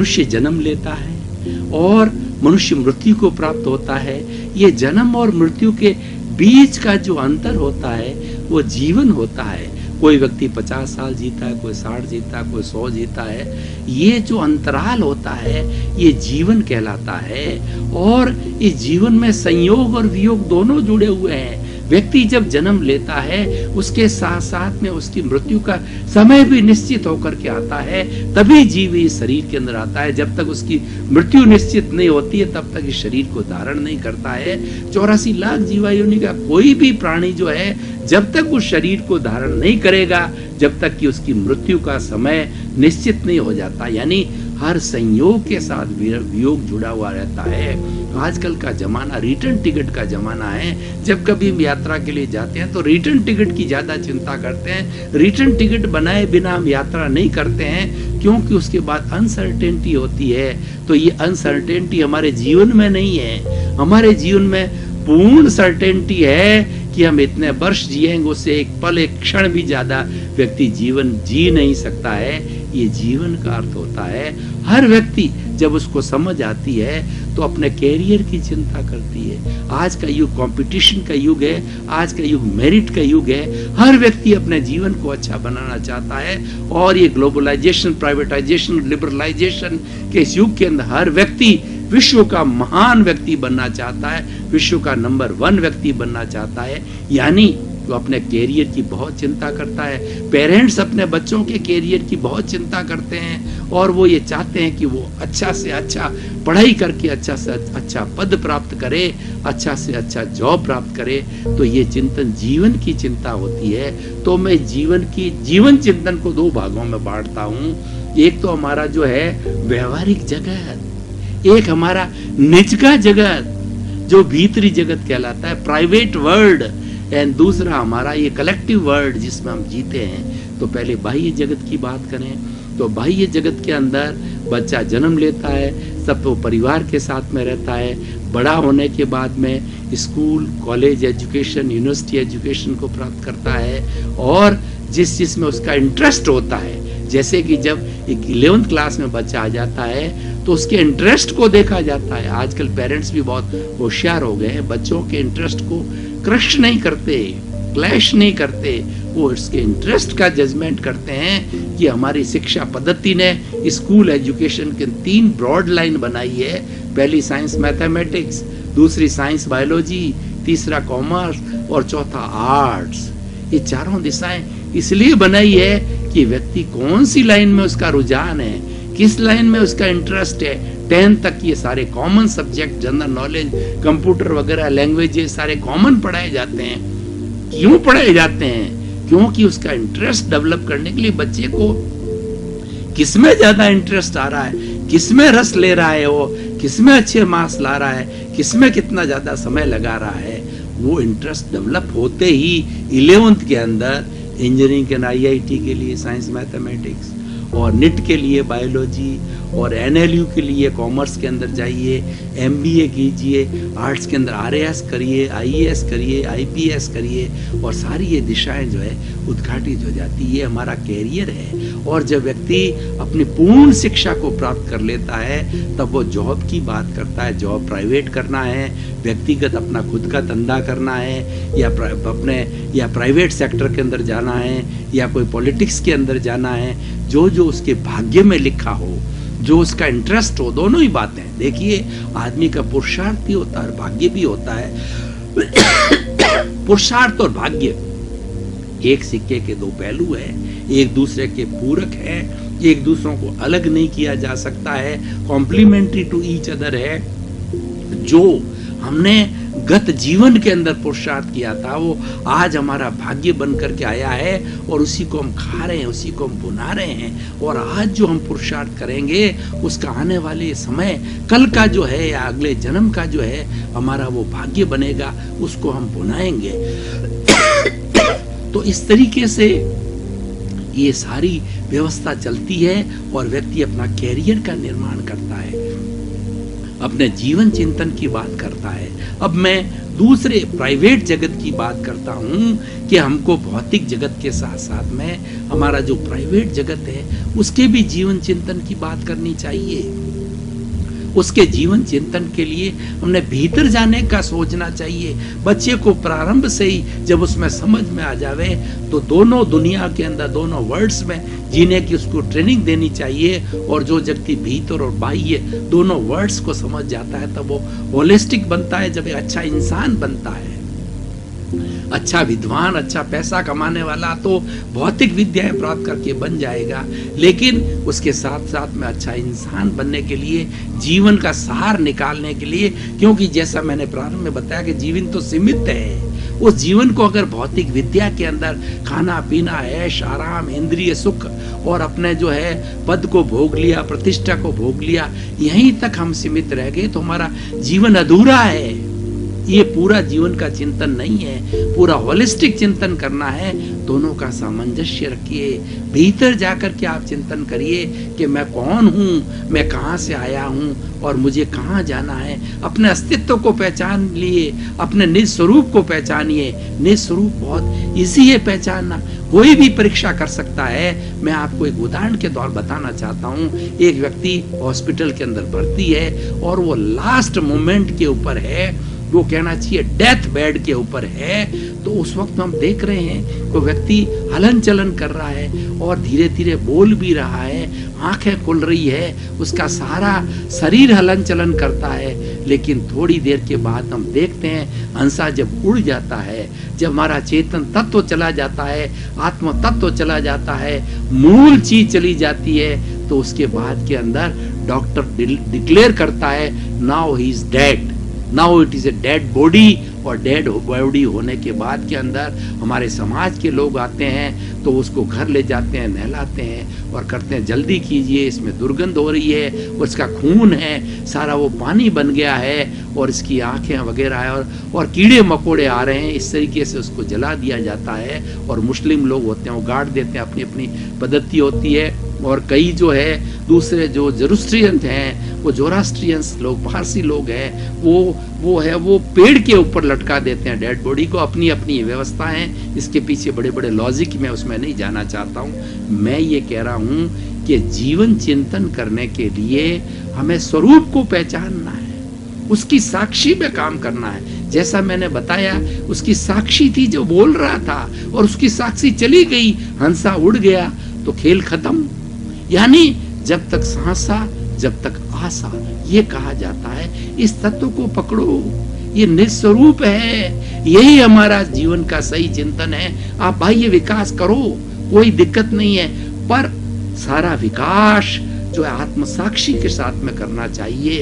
मनुष्य जन्म लेता है और मनुष्य मृत्यु को प्राप्त होता है। ये जन्म और मृत्यु के बीच का जो अंतर होता है वो जीवन होता है। कोई व्यक्ति 50 साल जीता है, कोई 60 जीता है, कोई 100 जीता है। ये जो अंतराल होता है ये जीवन कहलाता है। और इस जीवन में संयोग और वियोग दोनों जुड़े हुए हैं। व्यक्ति जब जन्म लेता है उसके साथ साथ में उसकी मृत्यु का समय भी निश्चित होकर के आता है, तभी जीव इस शरीर के अंदर आता है। जब तक उसकी मृत्यु निश्चित नहीं होती है तब तक इस शरीर को धारण नहीं करता है। 84 लाख जीवायोनि का कोई भी प्राणी जो है जब तक उस शरीर को धारण नहीं करेगा, जब तक कि उसकी मृत्यु का समय निश्चित नहीं हो जाता। यानी हर संयोग के साथ वियोग जुड़ा हुआ रहता है। आजकल का जमाना रिटर्न टिकट का जमाना है। जब कभी हम यात्रा के लिए जाते हैं तो रिटर्न टिकट की ज्यादा चिंता करते हैं। रिटर्न टिकट बनाए बिना हम यात्रा नहीं करते हैं, क्योंकि उसके बाद अनसर्टेनिटी होती है। तो ये अनसर्टेनिटी हमारे जीवन में नहीं है। हमारे जीवन में पूर्ण सर्टेनिटी है कि हम इतने वर्ष जिएंगे, उससे एक पल एक क्षण भी ज्यादा व्यक्ति जीवन जी नहीं सकता है। ये जीवन का अर्थ होता है। हर व्यक्ति जब उसको समझ आती है तो अपने कैरियर की चिंता करती है। आज का युग कंपटीशन का युग है, आज का युग मेरिट का युग है। हर व्यक्ति अपने जीवन को अच्छा बनाना चाहता है। और ये ग्लोबलाइजेशन, प्राइवेटाइजेशन, लिबरलाइजेशन के इस युग के अंदर हर व्यक्ति विश्व का महान व्यक्ति बनना चाहता है, विश्व का नंबर 1 व्यक्ति बनना चाहता है। यानी वो अपने कैरियर की बहुत चिंता करता है। पेरेंट्स अपने बच्चों के कैरियर की बहुत चिंता करते हैं और वो ये चाहते हैं कि वो अच्छा से अच्छा पढ़ाई करके अच्छा से अच्छा पद प्राप्त करे, अच्छा से अच्छा जॉब प्राप्त करे। तो ये चिंतन जीवन की चिंता होती है। तो मैं जीवन चिंतन को 2 भागों में बांटता हूँ। एक तो हमारा जो है व्यवहारिक जगत, एक हमारा निज का जगत जो भीतरी जगत कहलाता है, प्राइवेट वर्ल्ड, एंड दूसरा हमारा ये कलेक्टिव वर्ल्ड जिसमें हम जीते हैं। तो पहले बाह्य जगत की बात करें तो बाह्य जगत के अंदर बच्चा जन्म लेता है, सब वो परिवार के साथ में रहता है। बड़ा होने के बाद में school, college education, university education को प्राप्त करता है और जिसमें उसका इंटरेस्ट होता है। जैसे कि जब 11th क्लास में बच्चा आ जाता है तो उसके इंटरेस्ट को देखा जाता है। आजकल पेरेंट्स भी बहुत होशियार हो गए हैं, बच्चों के इंटरेस्ट को क्रश नहीं करते, क्लैश नहीं करते, वो उसके इंटरेस्ट का जजमेंट करते हैं कि हमारी शिक्षा पद्धति ने स्कूल एजुकेशन के 3 ब्रॉड लाइन बनाई है। पहली साइंस मैथमेटिक्स, दूसरी साइंस बायोलॉजी, तीसरा कॉमर्स और चौथा आर्ट्स। ये चारों दिशाएं इसलिए बनाई है कि व्यक्ति कौन सी लाइन में उसका रुझान है, किस लाइन में उसका इंटरेस्ट है। 10th तक ये सारे common subject, general knowledge, computer वगैरह, लैंग्वेज, ये सारे कॉमन पढ़ाए जाते हैं। क्यों पढ़ाए जाते हैं? क्योंकि उसका इंटरेस्ट डेवलप करने के लिए बच्चे को किसमें ज्यादा इंटरेस्ट आ रहा है, किसमें रस ले रहा है, वो किसमें अच्छे मार्क्स ला रहा है, किसमें कितना ज्यादा समय लगा रहा है, वो इंटरेस्ट डेवलप होते ही 11th के अंदर इंजीनियरिंग के IIT के लिए साइंस मैथमेटिक्स और NIT के लिए बायोलॉजी और NLU के लिए कॉमर्स के अंदर जाइए, MBA कीजिए, आर्ट्स के अंदर RAS करिए, IAS करिए, IPS करिए और सारी ये दिशाएं जो है उद्घाटित हो जाती है। ये हमारा कैरियर है। और जब व्यक्ति अपनी पूर्ण शिक्षा को प्राप्त कर लेता है तब वो जॉब की बात करता है। जॉब प्राइवेट करना है, व्यक्तिगत अपना खुद का धंधा करना है, या प्राइवेट सेक्टर के अंदर जाना है, या कोई पॉलिटिक्स के अंदर जाना है। जो उसके भाग्य में लिखा हो, जो उसका इंटरेस्ट हो, दोनों ही बातें। देखिए, आदमी का पुरुषार्थ भी होता है और भाग्य भी होता है। पुरुषार्थ और भाग्य एक सिक्के के 2 पहलू है, एक दूसरे के पूरक है, एक दूसरों को अलग नहीं किया जा सकता है, कॉम्प्लीमेंट्री टू ईच अदर है। जो हमने गत जीवन के अंदर पुरुषार्थ किया था वो आज हमारा भाग्य बन करके आया है और उसी को हम खा रहे हैं, उसी को हम बुना रहे हैं। और आज जो हम पुरुषार्थ करेंगे उसका आने वाले समय, कल का जो है या अगले जन्म का जो है हमारा वो भाग्य बनेगा, उसको हम बुनाएंगे। तो इस तरीके से ये सारी व्यवस्था चलती है और व्यक्ति अपना कैरियर का निर्माण करता है। अपने जीवन चिंतन की बात करता है। अब मैं दूसरे प्राइवेट जगत की बात करता हूँ कि हमको भौतिक जगत के साथ साथ में हमारा जो प्राइवेट जगत है उसके भी जीवन चिंतन की बात करनी चाहिए। उसके जीवन चिंतन के लिए हमने भीतर जाने का सोचना चाहिए। बच्चे को प्रारंभ से ही जब उसमें समझ में आ जावे तो दोनों दुनिया के अंदर, दोनों वर्ल्ड्स में जीने की उसको ट्रेनिंग देनी चाहिए। और जो व्यक्ति भीतर और बाह्य दोनों वर्ल्ड्स को समझ जाता है तब वो होलिस्टिक बनता है, जब एक अच्छा इंसान बनता है, अच्छा विद्वान, अच्छा पैसा कमाने वाला तो भौतिक विद्याएं प्राप्त करके बन जाएगा, लेकिन उसके साथ साथ में अच्छा इंसान बनने के लिए, जीवन का सार निकालने के लिए, क्योंकि जैसा मैंने प्रारंभ में बताया कि जीवन तो सीमित है, उस जीवन को अगर भौतिक विद्या के अंदर खाना पीना, ऐश आराम, इंद्रिय सुख और अपने जो है पद को भोग लिया, प्रतिष्ठा को भोग लिया, यहीं तक हम सीमित रह गए तो हमारा जीवन अधूरा है। ये पूरा जीवन का चिंतन नहीं है, पूरा होलिस्टिक चिंतन करना है। दोनों का सामंजस्य रखिए, भीतर जाकर के आप चिंतन करिए कि मैं कौन हूँ, मैं कहाँ से आया हूँ और मुझे कहाँ जाना है। अपने अस्तित्व को पहचान लिए, अपने निज स्वरूप को पहचानिए। निज स्वरूप बहुत इजी है पहचानना, कोई भी परीक्षा कर सकता है। मैं आपको एक उदाहरण के द्वारा बताना चाहता हूँ। एक व्यक्ति हॉस्पिटल के अंदर भर्ती है और वो लास्ट मोमेंट के ऊपर है, वो कहना चाहिए डेथ बेड के ऊपर है। तो उस वक्त हम देख रहे हैं वो व्यक्ति हलन चलन कर रहा है और धीरे धीरे बोल भी रहा है, आंखें खुल रही है, उसका सारा शरीर हलन चलन करता है। लेकिन थोड़ी देर के बाद हम देखते हैं अंसा जब उड़ जाता है, जब हमारा चेतन तत्व चला जाता है, आत्म तत्व चला जाता है, मूल चीज चली जाती है, तो उसके बाद के अंदर डॉक्टर डिक्लेयर करता है now he is dead, now it is a dead body. और डेड बॉडी होने के बाद के अंदर हमारे समाज के लोग आते हैं तो उसको घर ले जाते हैं, नहलाते हैं और करते हैं जल्दी कीजिए, इसमें दुर्गंध हो रही है, उसका खून है, सारा वो पानी बन गया है और इसकी आंखें वगैरह है और कीड़े मकोड़े आ रहे हैं। इस तरीके से उसको जला दिया जाता है। और मुस्लिम लोग होते हैं वो गाड़ देते हैं, अपनी अपनी पद्धति होती है। और कई जो है दूसरे जो जेरूसलियन हैं, वो जोरास्ट्रियंस लोग, पारसी लोग हैं, वो पेड़ के ऊपर लटका देते हैं डेड बॉडी को। अपनी अपनी व्यवस्था है, इसके पीछे बड़े बड़े लॉजिक मैं उसमें नहीं जाना चाहता हूँ। मैं ये कह रहा हूँ कि जीवन चिंतन करने के लिए हमें स्वरूप को पहचानना है, उसकी साक्षी में काम करना है। जैसा मैंने बताया उसकी साक्षी थी जो बोल रहा था और उसकी साक्षी चली गई, हंसा उड़ गया तो खेल खत्म। यानी जब तक सांसा जब तक आशा, ये कहा जाता है। इस तत्व को पकड़ो, ये निस्वरूप है, यही हमारा जीवन का सही चिंतन है। आप बाह्य विकास करो, कोई दिक्कत नहीं है, पर सारा विकास जो है आत्म साक्षी के साथ में करना चाहिए।